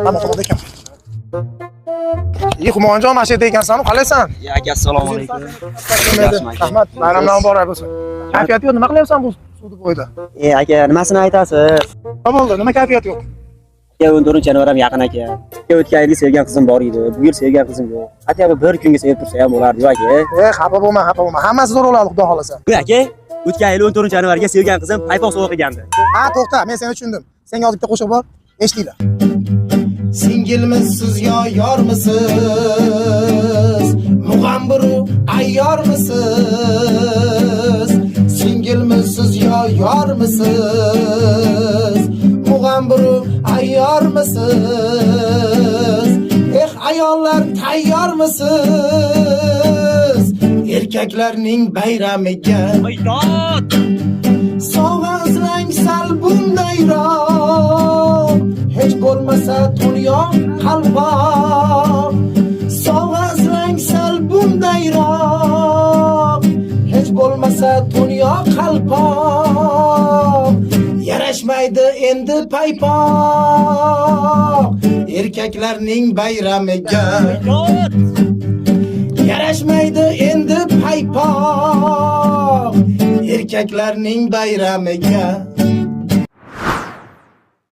Mana to'g'ri ekan. Xumonjon mashina ekansan-ku, qalaysan? Ya aka, assalomu alaykum. Rahmat, bayramdan muborak bo'lsin. Kayfiyat yo'q, nima qilyapsan bu suvni bo'yida? Aka, nimasini aytasiz? Nima bo'ldi? Nima kayfiyat yo'q? 14-yanvarim yaqin aka. O'tgan yil sevgan qizim bor edi. Bu yil sevgan qizim yo'q. Aka, bir kunga sevib tursa ham bo'lardi, aka. Xafa bo'lma, xafa bo'lma. Hammasi zo'r bo'ladi, xudo xolasa. Bu aka, o'tgan yil 14-yanvarga sevgan qizim paypoq sovg'a qilgandi. Ha, to'xta, men seni tushundim. Senga hozir bitta qo'shiq bor, eshitinglar. Singilmisiz yo yormisiz? Mug'amburu ayyormisiz? Singilmisiz yo yormisiz? Mug'amburu ayyormisiz? Ayollar tayyormisiz? Erkaklarning bayramiga Maydon! sovg'a izlang sal bundayroq, hech bo'lmasa dunyo qalpoq. Sovg'a izlang sal bundayroq, hech bo'lmasa dunyo qalpoq. Yarashmaydi endi paypoq, erkaklarning bayramiga. Yarashmaydi endi paypoq, erkaklarning bayramiga.